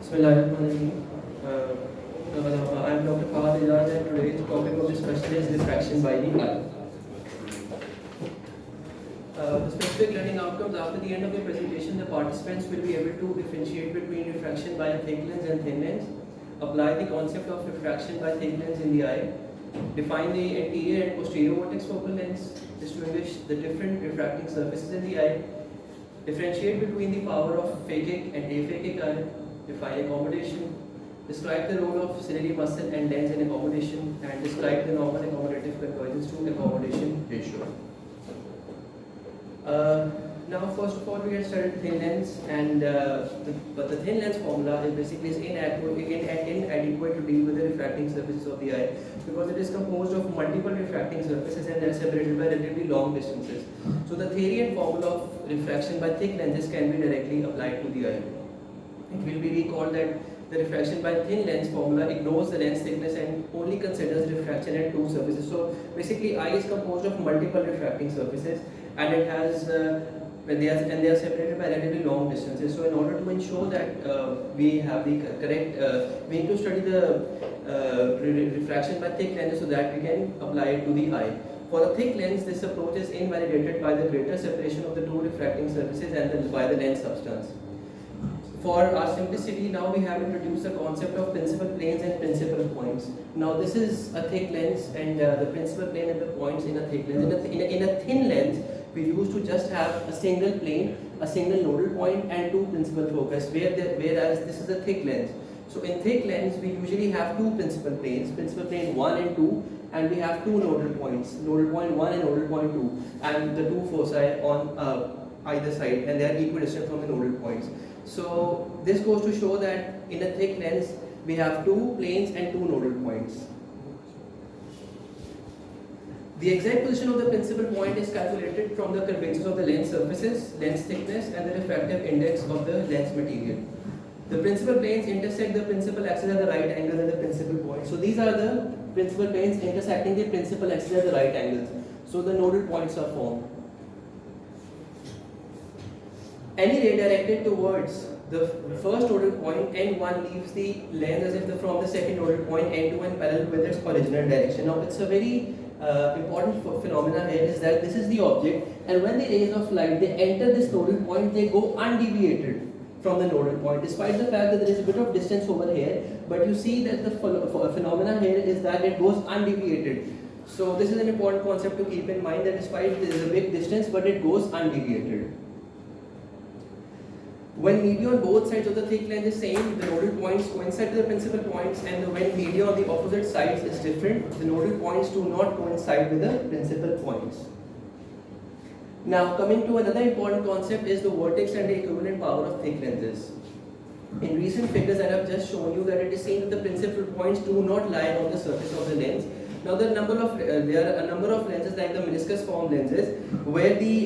Bismillahirrahmanirrahim. I'm Dr. FAHAD IJAZ, and today's topic of discussion is refraction by the eye. The specific learning outcomes: after the end of the presentation, the participants will be able to differentiate between refraction by a thick lens and thin lens, apply the concept of refraction by thick lens in the eye, define the anterior and posterior vortex focal lengths, distinguish the different refracting surfaces in the eye, differentiate between the power of phakic and aphakic eye, define accommodation, describe the role of ciliary muscle and lens in accommodation, and describe the normal accommodative convergence to accommodation ratio. Now, first of all, we have studied thin lens, and the thin lens formula is basically inadequate to deal with the refracting surfaces of the eye, because it is composed of multiple refracting surfaces and they are separated by relatively long distances. So the theory and formula of refraction by thick lenses can be directly applied to the eye. It will be recalled that the refraction by thin lens formula ignores the lens thickness and only considers refraction at two surfaces. So basically, eye is composed of multiple refracting surfaces, and it has they are separated by relatively long distances. So in order to ensure that we have the correct, we need to study the refraction by thick lenses so that we can apply it to the eye. For a thick lens, this approach is invalidated by the greater separation of the two refracting surfaces and by the lens substance. For our simplicity, now we have introduced the concept of principal planes and principal points. Now this is a thick lens, and the principal plane and the points in a thick lens. In a thin lens, we used to just have a single plane, a single nodal point, and two principal focus, whereas this is a thick lens. So in thick lens, we usually have two principal planes, principal plane 1 and 2, and we have two nodal points, nodal point 1 and nodal point 2, and the two foci on either side, and they are equidistant from the nodal points. So this goes to show that in a thick lens, we have two planes and two nodal points. The exact position of the principal point is calculated from the curvatures of the lens surfaces, lens thickness, and the refractive index of the lens material. The principal planes intersect the principal axis at the right angle at the principal point. So these are the principal planes intersecting the principal axis at the right angles. So the nodal points are formed. Any ray directed towards the first nodal point, N1 leaves the lens as if from the second nodal point, N2, and parallel with its original direction. Now it's a very important phenomena here is that this is the object, and when the rays of light they enter this nodal point, they go undeviated from the nodal point, despite the fact that there is a bit of distance over here. But you see that the phenomena here is that it goes undeviated. So this is an important concept to keep in mind, that despite there is a big distance, but it goes undeviated. When media on both sides of the thick lens is same, the nodal points coincide to the principal points, and when media on the opposite sides is different, the nodal points do not coincide with the principal points. Now coming to another important concept is the vortex and the equivalent power of thick lenses. In recent figures, I have just shown you that it is seen that the principal points do not lie on the surface of the lens. Now there are a number of lenses like the meniscus form lenses where the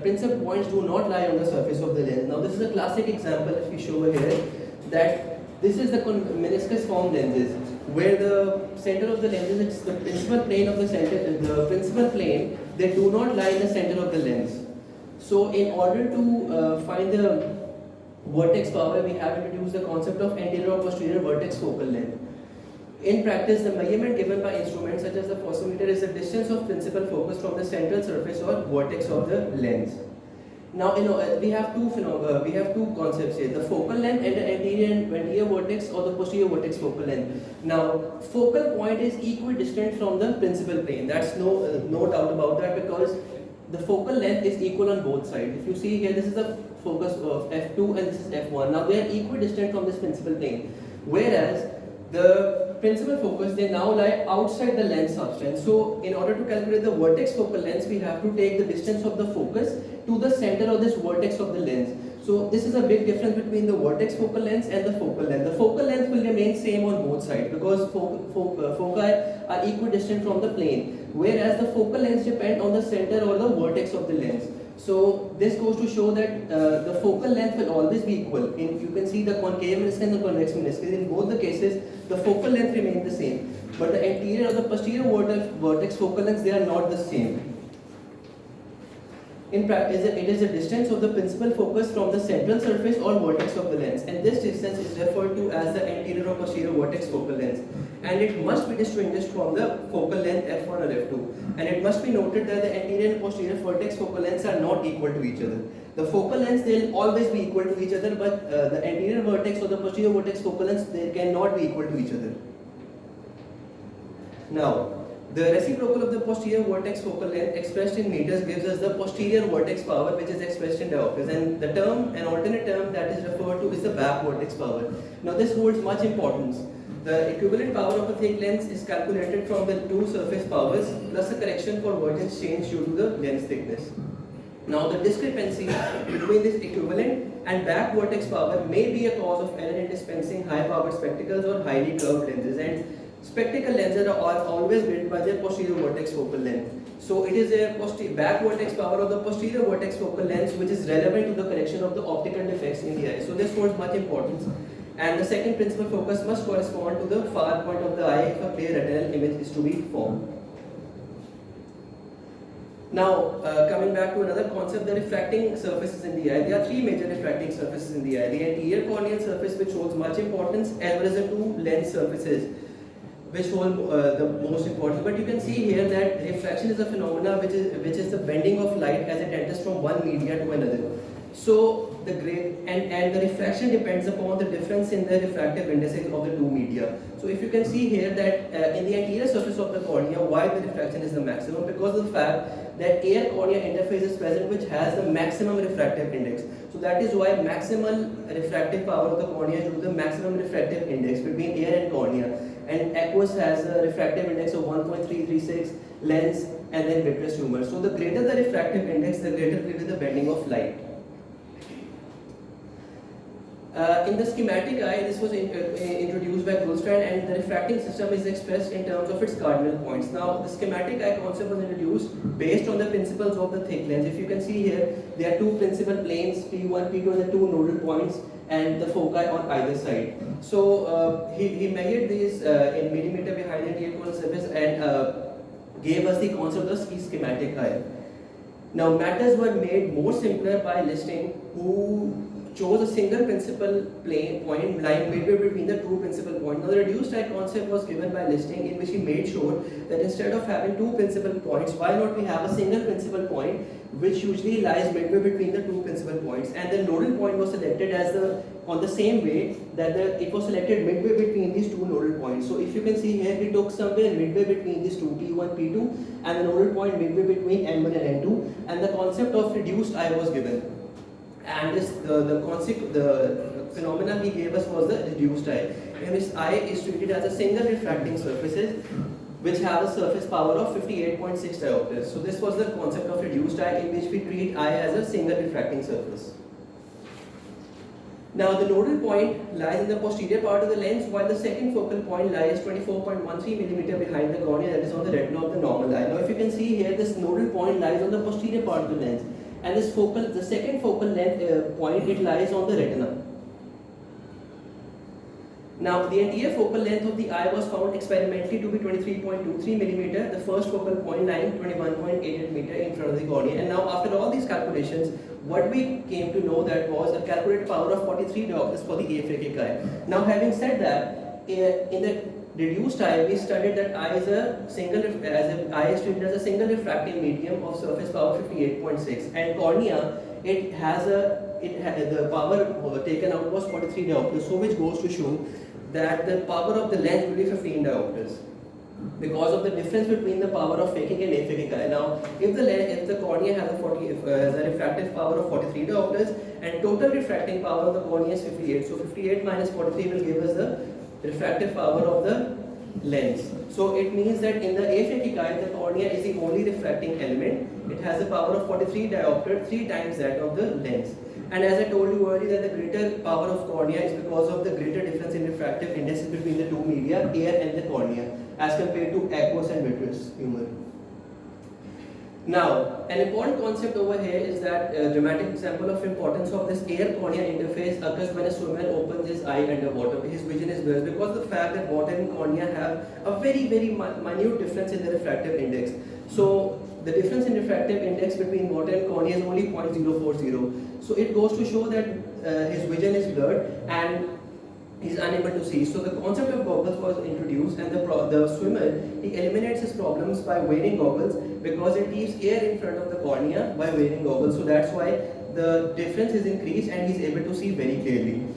principal points do not lie on the surface of the lens. Now this is a classic example, if we show over here, that this is the meniscus form lenses, where the center of the lenses, it's the principal plane of the center, the principal plane, they do not lie in the center of the lens. So in order to find the vortex power, we have introduced the concept of anterior or posterior vortex focal length. In practice, the measurement given by instruments such as the photometer is the distance of principal focus from the central surface or vortex of the lens. Now, we have two concepts here: the focal length and the anterior vortex or the posterior vortex focal length. Now, focal point is equidistant from the principal plane. That's no doubt about that, because the focal length is equal on both sides. If you see here, this is the focus of f2 and this is f1. Now, they are equidistant from this principal plane, whereas the principal focus, they now lie outside the lens substance. So in order to calculate the vertex focal length, we have to take the distance of the focus to the center of this vertex of the lens. So this is a big difference between the vertex focal length and the focal length. The focal length will remain same on both sides because foci are equidistant from the plane, whereas the focal lengths depend on the center or the vertex of the lens. So this goes to show that the focal length will always be equal. You can see the concave meniscus and the convex meniscus. In both the cases, the focal length remains the same, but the anterior or the posterior vortex focal lengths, they are not the same. it is the distance of the principal focus from the central surface or vertex of the lens, and this distance is referred to as the anterior or posterior vertex focal length, and it must be distinguished from the focal length f1 or f2, and it must be noted that the anterior and posterior vertex focal lengths are not equal to each other. The focal lengths, they'll always be equal to each other, but the anterior vertex or the posterior vertex focal lengths, they cannot be equal to each other. Now, the reciprocal of the posterior vertex focal length expressed in meters gives us the posterior vertex power, which is expressed in diopters, and the term, an alternate term that is referred to is the back vertex power. Now this holds much importance. The equivalent power of a thick lens is calculated from the two surface powers plus a correction for vertex change due to the lens thickness. Now the discrepancy between this equivalent and back vertex power may be a cause of error in dispensing high powered spectacles or highly curved lenses, and spectacle lenses are always built by their posterior vertex focal length. So it is a back vertex power of the posterior vertex focal length which is relevant to the correction of the optical defects in the eye. So this holds much importance. And the second principal focus must correspond to the far point of the eye if a clear retinal image is to be formed. Now, coming back to another concept, the refracting surfaces in the eye. There are three major refracting surfaces in the eye. The anterior corneal surface, which holds much importance, as well as the two lens surfaces, which hold the most important. But you can see here that refraction is a phenomena which is the bending of light as it enters from one media to another. So the the refraction depends upon the difference in the refractive indices of the two media. So if you can see here that in the anterior surface of the cornea, why the refraction is the maximum? Because of the fact that air cornea interface is present which has the maximum refractive index. So that is why maximal refractive power of the cornea is due to the maximum refractive index between air and cornea. And aqueous has a refractive index of 1.336, lens, and then vitreous humor. So the greater the refractive index, the greater will be the bending of light. In the schematic eye, this was introduced by Goldstein, and the refracting system is expressed in terms of its cardinal points. Now, the schematic eye concept was introduced based on the principles of the thick lens. If you can see here, there are two principal planes, P1, P2, and the two nodal points, and the foci on either side. So, he measured these in millimeter behind the anterior corneal surface and gave us the concept of the schematic eye. Now, matters were made more simpler by Listing, who chose a single principal point lying midway between the two principal points. Now the reduced eye concept was given by Listing, in which he made sure that instead of having two principal points, why not we have a single principal point which usually lies midway between the two principal points, and the nodal point was selected as on the same way that it was selected midway between these two nodal points. So if you can see here, he took somewhere midway between these two, P1, P2, and the nodal point midway between N1 and N2, and the concept of reduced eye was given. And this, the phenomena he gave us was the reduced eye, in which eye is treated as a single refracting surfaces which have a surface power of 58.6 diopters. So this was the concept of reduced eye, in which we treat eye as a single refracting surface. Now the nodal point lies in the posterior part of the lens, while the second focal point lies 24.13 millimeter behind the cornea, that is on the retina of the normal eye. Now if you can see here, this nodal point lies on the posterior part of the lens, and the second focal length point, it lies on the retina. Now the anterior focal length of the eye was found experimentally to be 23.23 millimeter, the first focal point lying 21.88 meter in front of the cornea. And now after all these calculations, what we came to know that was a calculated power of 43 diopters for the aphakic eye. Now having said that, in the reduced eye, we studied that eye is treated as a single refracting medium of surface power 58.6, and cornea, the power taken out was 43 diopters, so which goes to show that the power of the lens will be 15 diopters because of the difference between the power of phakic and aphakic eye. Now, if the cornea has a refractive power of 43 diopters and total refracting power of the cornea is 58, so 58 minus 43 will give us the refractive power of the lens. So it means that in the aphakic eye, the cornea is the only refracting element. It has a power of 43 diopter, 3 times that of the lens. And as I told you earlier, that the greater power of cornea is because of the greater difference in refractive indices between the two media, air and the cornea, as compared to aqueous and vitreous humor. Now, an important concept over here is that a dramatic example of importance of this air-cornea interface occurs when a swimmer opens his eye underwater. His vision is blurred because of the fact that water and cornea have a very, very minute difference in the refractive index. So, the difference in refractive index between water and cornea is only 0.040. So it goes to show that his vision is blurred and he's unable to see. So the concept of goggles was introduced, and the swimmer, he eliminates his problems by wearing goggles because it leaves air in front of the cornea by wearing goggles. So that's why the difference is increased and he's able to see very clearly.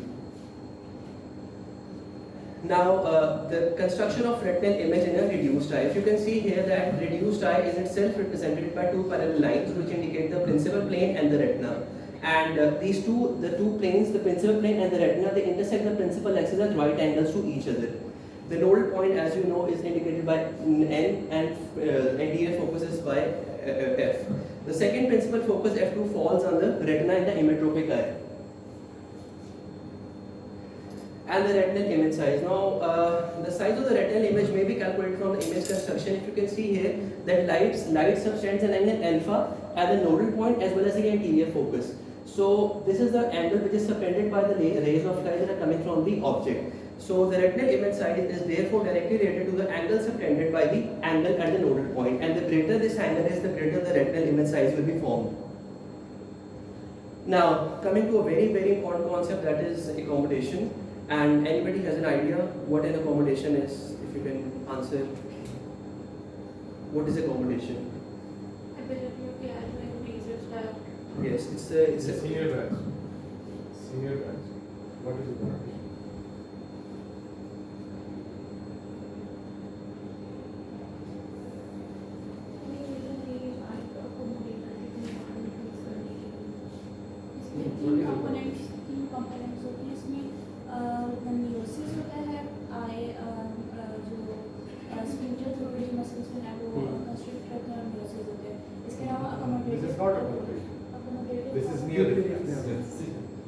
Now, the construction of retinal image in a reduced eye. If you can see here that reduced eye is itself represented by two parallel lines which indicate the principal plane and the retina. And the two planes, the principal plane and the retina, they intersect the principal axis at right angles to each other. The nodal point, as you know, is indicated by N, and anterior focus is by F. The second principal focus, F2, falls on the retina in the emmetropic eye. And the retinal image size. Now, the size of the retinal image may be calculated from the image construction. If you can see here that light subtends an angle alpha at the nodal point as well as the anterior focus. So this is the angle which is subtended by the rays of light that are coming from the object. So the retinal image size is therefore directly related to the angle subtended by the angle at the nodal point, and the greater this angle is, the greater the retinal image size will be formed. Now, coming to a very important concept, that is accommodation. And anybody has an idea what an accommodation is? If you can answer, what is accommodation? Ability of the eye to increase its diopter. Yes, it's a senior batch. Senior batch. What is accommodation? तीन components होते हैं इसमें meiosis होता है आई जो spindle through जो muscles में वो कंस्ट्रिक्ट करते हैं और मयोसिस होते हैं इसके अलावा This is not accommodation. This is near reflex.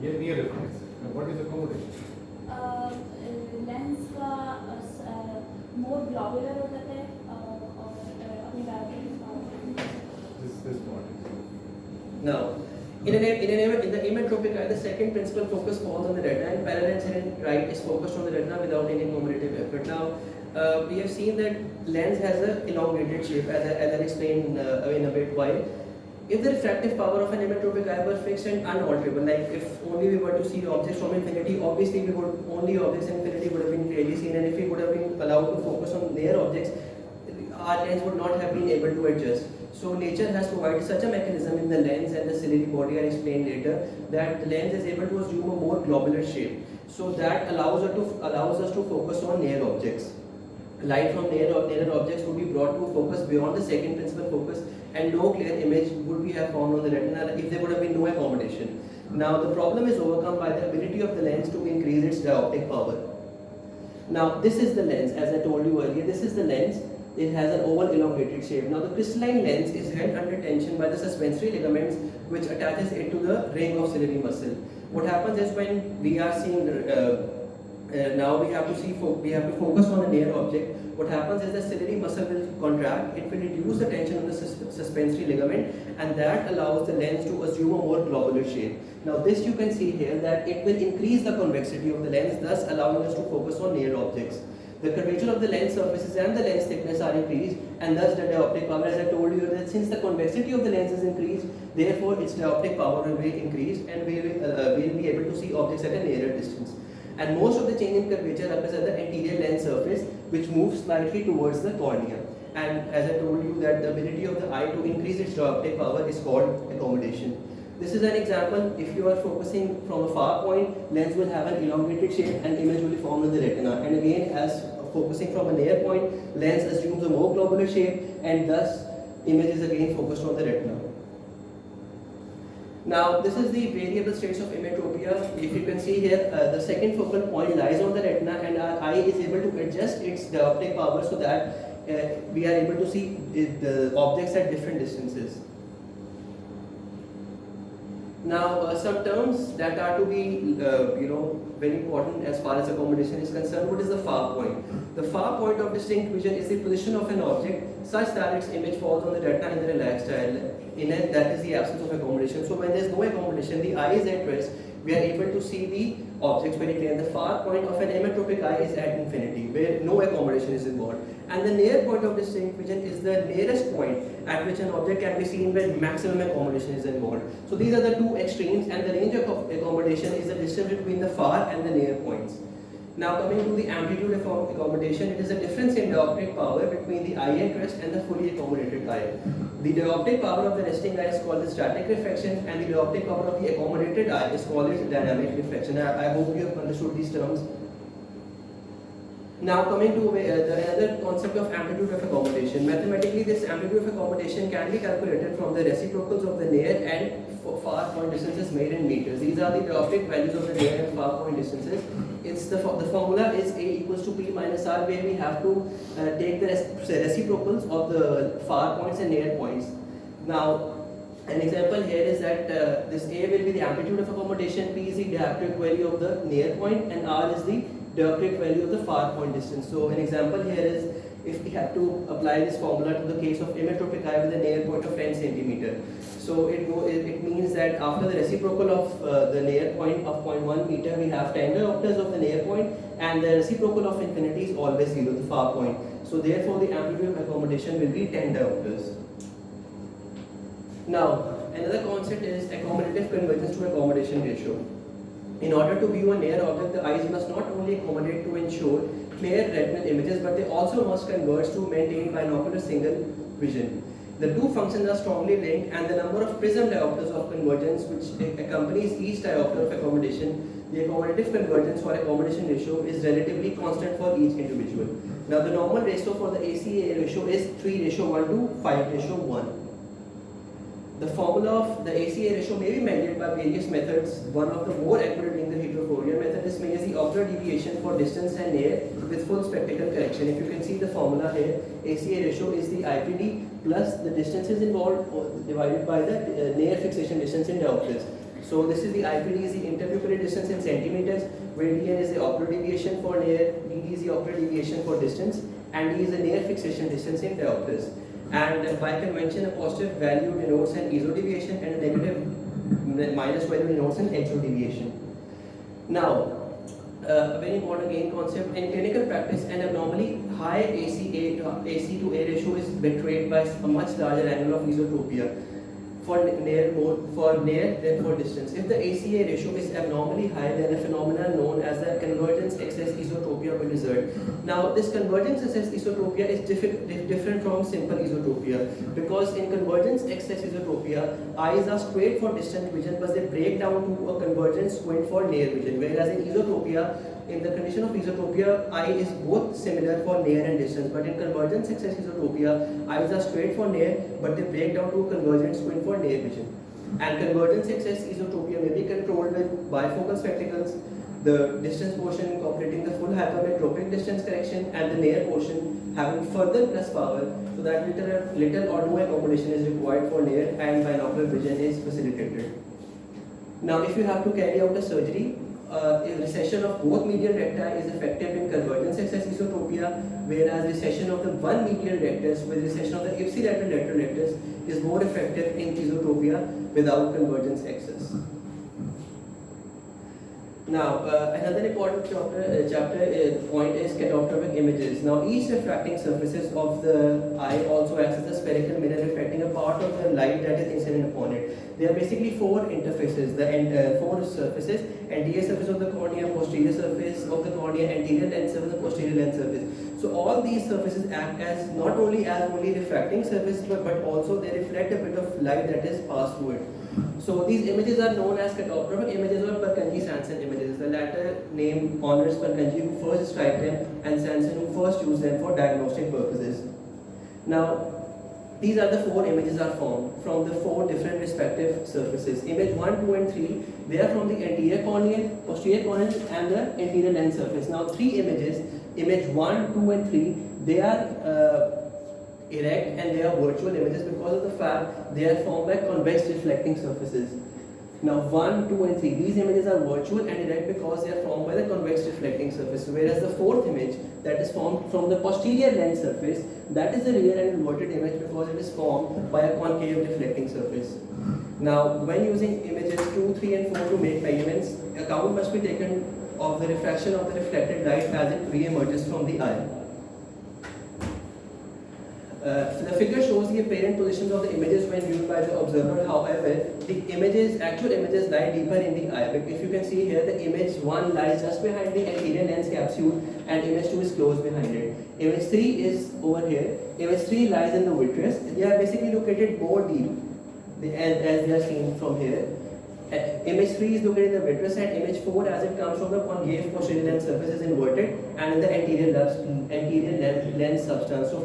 ये near reflex. What is accommodation? Lens का मोर ग्लोबुलर होता है और अपनी direction This part is. Now, in the emmetropic eye, the second principal focus falls on the retina, and parallel incident right is focused on the retina without any accommodative effort. Now, we have seen that lens has an elongated shape, as I explained in a bit while. If the refractive power of an emmetropic eye were fixed and unalterable, like if only we were to see objects from infinity, obviously only objects in infinity would have been clearly seen, and if we would have been allowed to focus on near objects, our lens would not have been able to adjust. So nature has provided such a mechanism in the lens and the ciliary body, I'll explain later, that the lens is able to assume a more globular shape. So that allows us to focus on near objects. Light from near objects would be brought to focus beyond the second principal focus, and no clear image would be have found on the retina if there would have been no accommodation. Now the problem is overcome by the ability of the lens to increase its dioptic power. Now this is the lens, as I told you earlier, this is the lens. It has an oval elongated shape. Now the crystalline lens is held under tension by the suspensory ligaments which attaches it to the ring of ciliary muscle. What happens is when we are seeing now we have to focus on a near object. What happens is the ciliary muscle will contract, it will reduce the tension on the suspensory ligament, and that allows the lens to assume a more globular shape. Now this you can see here that it will increase the convexity of the lens, thus allowing us to focus on near objects. The curvature of the lens surfaces and the lens thickness are increased, and thus the dioptic power, as I told you, that since the convexity of the lens is increased, therefore its dioptic power will be increased, and we will be able to see objects at a nearer distance. And most of the change in curvature occurs at the anterior lens surface, which moves slightly towards the cornea. And as I told you, that the ability of the eye to increase its dioptic power is called accommodation. This is an example. If you are focusing from a far point, lens will have an elongated shape and image will be formed in the retina. And again, as focusing from a near point, lens assumes a more globular shape, and thus image is again focused on the retina. Now this is the variable states of emmetropia. If you can see here, the second focal point lies on the retina, and our eye is able to adjust its dioptic power so that we are able to see the objects at different distances. Now some terms that are to be very important as far as accommodation is concerned. What is the far point? The far point of distinct vision is the position of an object such that its image falls on the retina in the relaxed eye. In it, that is the absence of accommodation. So when there is no accommodation, the eye is at rest we are able to see the objects very clearly. The far point of an ametropic eye is at infinity, where no accommodation is involved. And the near point of distinct vision is the nearest point at which an object can be seen where maximum accommodation is involved. So these are the two extremes, and the range of accommodation is the distance between the far and the near points. Now coming to the amplitude of accommodation, it is the difference in dioptric power between the eye at rest and the fully accommodated eye. The dioptric power of the resting eye is called the static refraction, and the dioptric power of the accommodated eye is called its dynamic refraction. I hope you have understood these terms. Now coming to the other concept of amplitude of accommodation. Mathematically, this amplitude of accommodation can be calculated from the reciprocals of the near and far point distances made in meters. These are the dioptric values of the near and far point distances. It's the formula is A equals to P minus R, where we have to take the reciprocals of the far points and near points. Now, an example here is that this A will be the amplitude of accommodation, P is the dioptric value of the near point, and R is the dioptric value of the far point distance. So an example here is if we have to apply this formula to the case of ametropic eye with a near point of 10 centimeter. So it means that after the reciprocal of the near point of 0.1 meter, we have 10 diopters of the near point, and the reciprocal of infinity is always 0, the far point. So therefore the amplitude of accommodation will be 10 diopters. Now another concept is accommodative convergence to accommodation ratio. In order to view a near object, the eyes must not only accommodate to ensure clear retinal images, but they also must converge to maintain binocular single vision. The two functions are strongly linked, and the number of prism diopters of convergence which accompanies each diopter of accommodation, the accommodative convergence or accommodation ratio, is relatively constant for each individual. Now the normal ratio for the ACA ratio is 3:1 to 5:1. The formula of the ACA ratio may be measured by various methods. One of the more accurate being the heterophobia method. This measures the ocular deviation for distance and near with full spectacle correction. If you can see the formula here, ACA ratio is the IPD plus the distances involved divided by the near fixation distance in diopters. So this is the IPD is the interpupillary distance in centimeters, where DN is the ocular deviation for near, DD is the ocular deviation for distance, and D is the near fixation distance in diopters. And by convention, a positive value denotes an ESO deviation and a negative minus value denotes an EXO deviation. Now, a very important again concept in clinical practice, an abnormally high AC to A ratio is betrayed by a much larger angle of esotropia for near than for distance. If the ACA ratio is abnormally high, then a phenomenon known as the convergence excess esotropia will result. Now, this convergence excess esotropia is different from simple esotropia, because in convergence excess esotropia, eyes are straight for distant vision, but they break down to a convergence squint for near vision. Whereas in esotropia, in the condition of esotropia, eye is both similar for near and distance, but in convergence excess esotropia, eyes are straight for near, but they break down to a convergent squint for near vision. And convergence excess esotropia may be controlled with bifocal spectacles, the distance portion incorporating the full hypermetropic distance correction, and the near portion having further plus power, so that little or no accommodation is required for near and binocular vision is facilitated. Now, if you have to carry out a surgery, a recession of both medial recti is effective in convergence excess esotropia, whereas recession of the one medial rectus with recession of the ipsilateral lateral rectus is more effective in esotropia without convergence excess. Now, another important chapter point is catoptropic images. Now, each refracting surfaces of the eye also acts as a spherical mirror, reflecting a part of the light that is incident upon it. There are basically four interfaces, four surfaces: anterior surface of the cornea, posterior surface of the cornea, anterior lens surface, and posterior lens surface. So all these surfaces act as not only refracting surfaces, but also they reflect a bit of light that is passed through it. So these images are known as catoptropic images or Purkinje-Sanson images. The latter name honors Purkinje, who first described them, and Sanson, who first used them for diagnostic purposes. Now, these are the four images are formed from the four different respective surfaces. Image 1, 2 and 3, they are from the anterior corneal, posterior corneal and the anterior lens surface. Now, three images, image 1, 2 and 3, they are erect and they are virtual images because of the fact they are formed by convex reflecting surfaces. Now 1, 2 and 3, these images are virtual and erect because they are formed by the convex reflecting surface, whereas the fourth image that is formed from the posterior lens surface, that is a real and inverted image because it is formed by a concave reflecting surface. Now, when using images 2, 3 and 4 to make measurements, account must be taken of the refraction of the reflected light as it re-emerges from the eye. The figure shows the apparent positions of the images when viewed by the observer. However, the actual images lie deeper in the eye. If you can see here, the image 1 lies just behind the anterior lens capsule and image 2 is close behind it. Image 3 is over here. Image 3 lies in the vitreous. They are basically located more deep as they are seen from here. Image 3 is located in the vitreous and image 4 as it comes from the concave posterior lens surface is inverted and in the anterior lens substance. So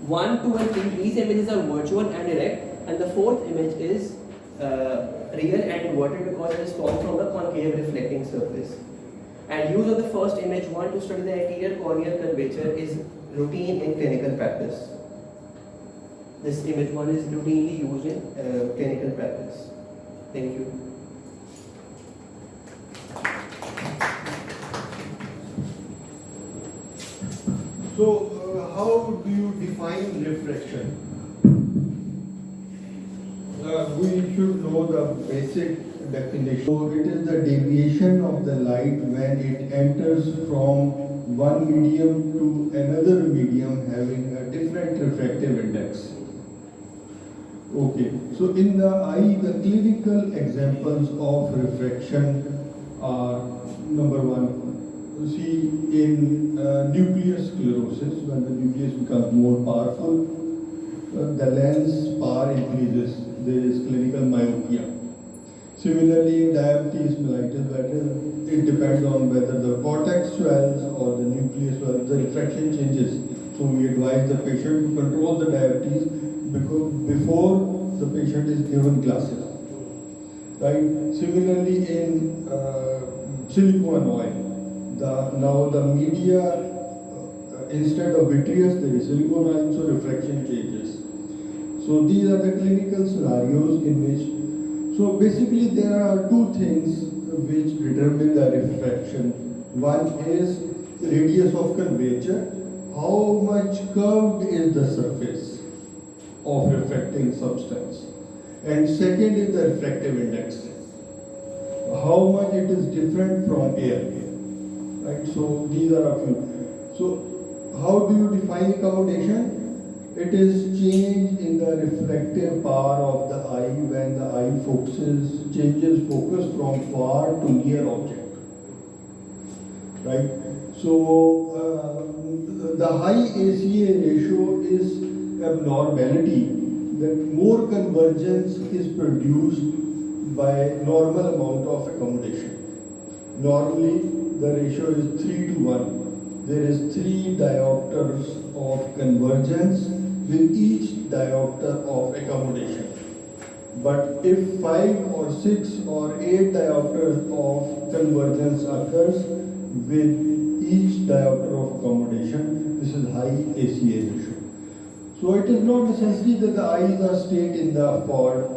1, 2 and 3, these images are virtual and erect, and the fourth image is real and inverted because it is formed from the concave reflecting surface. And use of the first image 1 to study the anterior corneal curvature is routine in clinical practice. This image 1 is routinely used in clinical practice. Thank you. So, how do you define refraction? We should know the basic definition. So, it is the deviation of the light when it enters from one medium to another medium having a different refractive index. Okay, so in the eye, the clinical examples of refraction are number 1. See, in nuclear sclerosis, when the nucleus becomes more powerful, the lens power increases. There is clinical myopia. Similarly, in diabetes mellitus, it depends on whether the cortex swells or the nucleus swells. The refraction changes. So we advise the patient to control the diabetes before the patient is given glasses. Right. Similarly, in silicone oil. Now the media, instead of vitreous, there is silicone oil, so refraction changes. So these are the clinical scenarios in which, so basically there are two things which determine the refraction. One is radius of curvature, how much curved is the surface of refracting substance. And second is the refractive index, how much it is different from air. Right, so these are a few. So how do you define accommodation? It is change in the reflective power of the eye when the eye changes focus from far to near object. Right? So the high ACA ratio is abnormality, that more convergence is produced by normal amount of accommodation. Normally, the ratio is 3 to 1. There is 3 diopters of convergence with each diopter of accommodation. But if 5 or 6 or 8 diopters of convergence occurs with each diopter of accommodation, this is high ACA ratio. So it is not necessary that the eyes are straight in the forward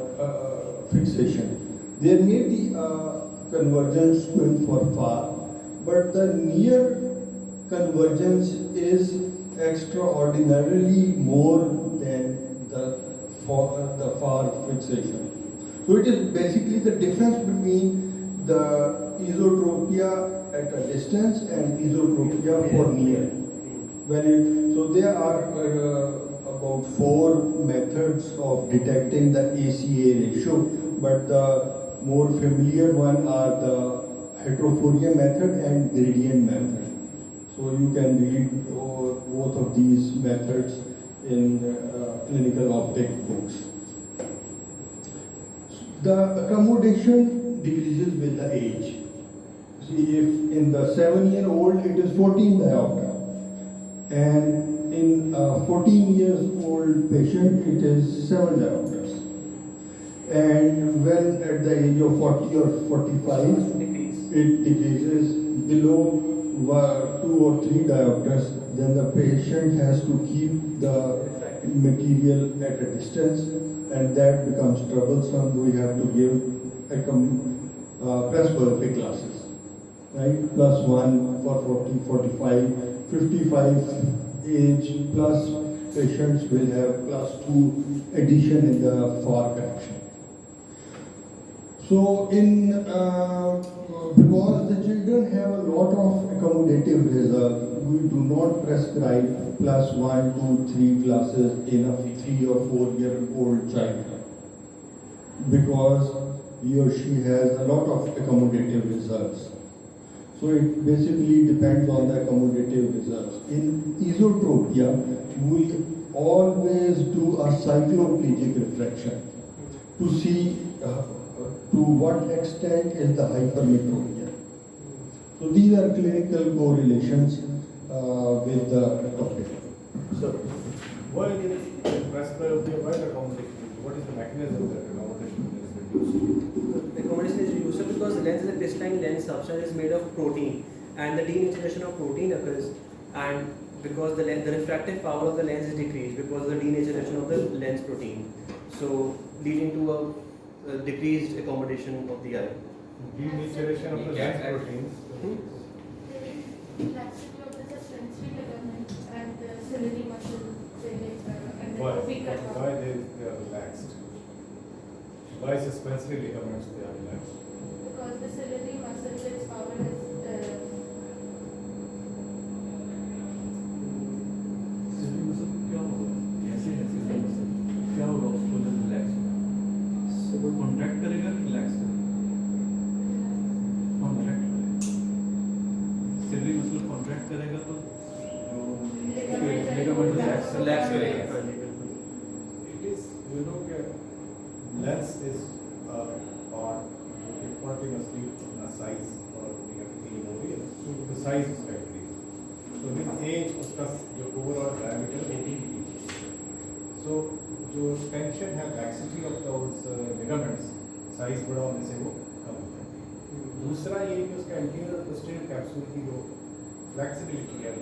fixation. There may be convergence going for far, but the near convergence is extraordinarily more than the far fixation. So it is basically the difference between the esotropia at a distance and esotropia for near. So there are about 4 methods of detecting the ACA ratio, but the more familiar one are the heterophoria method and gradient method. So you can read both of these methods in clinical optic books. The accommodation decreases with the age. See, if in the 7-year-old it is 14 diopter, and in a 14 years old patient it is 7 diopters. And when at the age of 40 or 45, it decreases below 2 or 3 diopters, then the patient has to keep the material at a distance, and that becomes troublesome. We have to give presbyopia glasses, right? +1 for 40, 45, 55 age plus patients will have +2 addition in the far correction. So because the children have a lot of accommodative reserve, we do not prescribe plus 1, 2, 3 classes in a 3 or 4 year old child, because he or she has a lot of accommodative reserves. So it basically depends on the accommodative reserves. In esotropia, we always do a cycloplegic refraction to see to what extent is the hypermetropia. So these are clinical correlations with the topic. So, why is presbyopia, why the accommodation? What is the mechanism that accommodation is reduced? The accommodation is reduced because the lens is a crystalline lens substance is made of protein, and the denaturation of protein occurs, and because the refractive power of the lens is decreased because of the denaturation of the lens protein, so leading to a decreased accommodation of the eye. Denaturation of the lens proteins. Laxity of the sensory ligament and the ciliary muscle, and the Why? weaker Why they are relaxed? Why suspensory ligaments they are relaxed? because the ciliary muscle, its power is क्या होगा उसको जब relax होगा वो contract करेगा relax करेगा contract ciliary muscle contract करेगा तो जो लिगामेंट रिलैक्स करेगा It is, you know, lens is a part continuously a size or everything over here. The size is increase. So with age, उसका जो overall diameter वो भी increase. So जो tension है laxity of those ligaments, size बड़ा होने से वो कम होता है. दूसरा ये कि उसका anterior posterior capsule की जो flexibility है,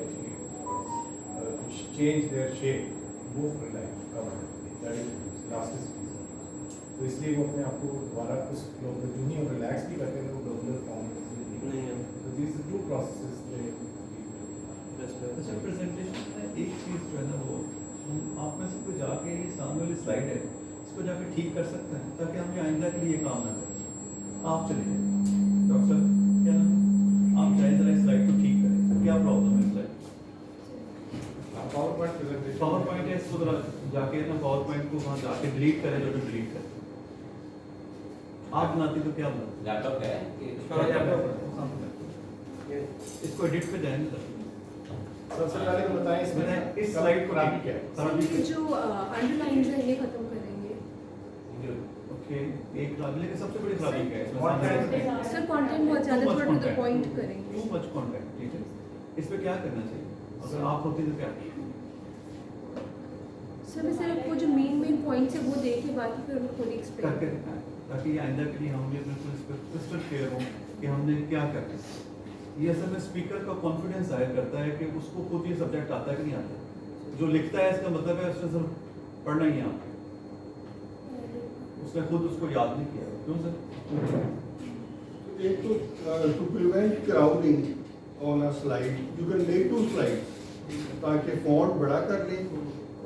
to change their shape, वो relax कम होता है. That is elasticity. तो इसलिए वो अपने आप को दोबारा उस फ्लो में जो नहीं रिलैक्स भी करते हैं वो डबल फॉर्म नहीं है। तो दिस टू प्रोसेसेस अच्छा प्रेजेंटेशन में एक चीज़ जो है ना वो आप में से कोई जाके ये सामने वाली स्लाइड है इसको जाके ठीक कर सकते हैं ताकि हम ये आइंदा के लिए काम ना करें। आप चलिए डॉक्टर क्या नाम आप चाहे जरा इस स्लाइड को ठीक करें क्या प्रॉब्लम है slide power point presentation power point है इसको जरा जाके ना पावर पॉइंट को वहाँ जाके डिलीट करें जो डिलीट करें आप बनाती तो क्या बनाते लैपटॉप है हाँ, लैपटॉप इसको एडिट पे जाएंगे सबसे पहले तो बताएं इसमें इस स्लाइड को खराबी क्या है खराबी ये जो अंडरलाइंस है ये खत्म करेंगे। ओके एक खराबी लेकिन सबसे बड़ी खराबी क्या है Content। इसमें सर कंटेंट बहुत ज्यादा थोड़ा टू द पॉइंट करेंगे। टू मच कंटेंट ठीक है इस पे क्या करना चाहिए अगर आप होती तो क्या सर मैं सिर्फ वो जो मेन पॉइंट्स है वो देख के बाकी फिर उनको खुद एक्सप्लेन करके दिखाएं ताकि ये आइंदा के लिए हम ये बिल्कुल इस पर क्रिस्टल क्लियर हो कि हमने क्या करना है। ये असल में स्पीकर का कॉन्फिडेंस जाहिर करता है कि उसको खुद ये सब्जेक्ट आता है कि नहीं आता। जो लिखता है इसका मतलब है उसने सिर्फ पढ़ना ही आता उसने खुद उसको याद नहीं किया क्यों सर एक तो to prevent crowding on a slide, you can make 2 slides ताकि फॉन्ट बड़ा कर लें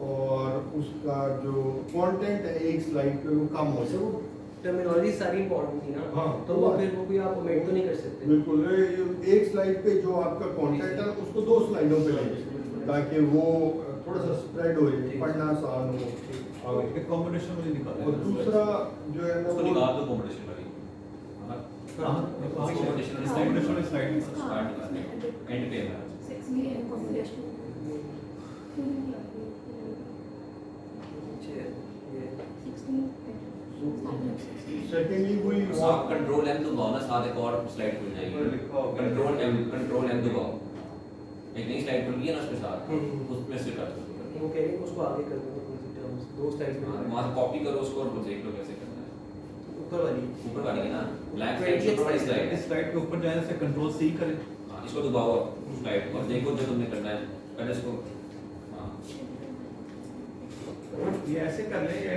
और उसका जो कंटेंट है एक स्लाइड पे वो कम हो सके। टर्मिनोलॉजी सारी इंपॉर्टेंट थी ना, हाँ, तो वो फिर वो भी आप ओमिट तो नहीं कर सकते। बिल्कुल एक स्लाइड पे जो आपका कंटेंट है उसको 2 स्लाइडों पे लें ताकि वो थोड़ा सा स्प्रेड हो जाए, पढ़ना आसान हो। और एक कॉम्बिनेशन में निकालें और दूसरा जो है ना उसको वो निकाल दो कॉम्पिटिशन वाली कॉम्बिनेशन में स्लाइड स्टार्ट करते एंड पे है 6 million population. सेकेंडली वही आप कंट्रोल एम दबाओ ना साथ एक और स्लाइड खुल जाएगी कंट्रोल एम दबाओ एक नई स्लाइड खुल गई है ना उसके साथ उसमें से कर दो वो कह रहे हैं उसको आगे कर दो टर्म्स 2 स्लाइड्स में वहाँ से कॉपी करो उसको और देख लो कैसे करना है ऊपर वाली है ना ब्लैक स्लाइड ऊपर वाली स्लाइड इस स्लाइड के ऊपर जाने से कंट्रोल सी करें इसको दबाओ स्लाइड और देखो जो तुमने करना है पहले इसको हाँ ये ऐसे कर लें या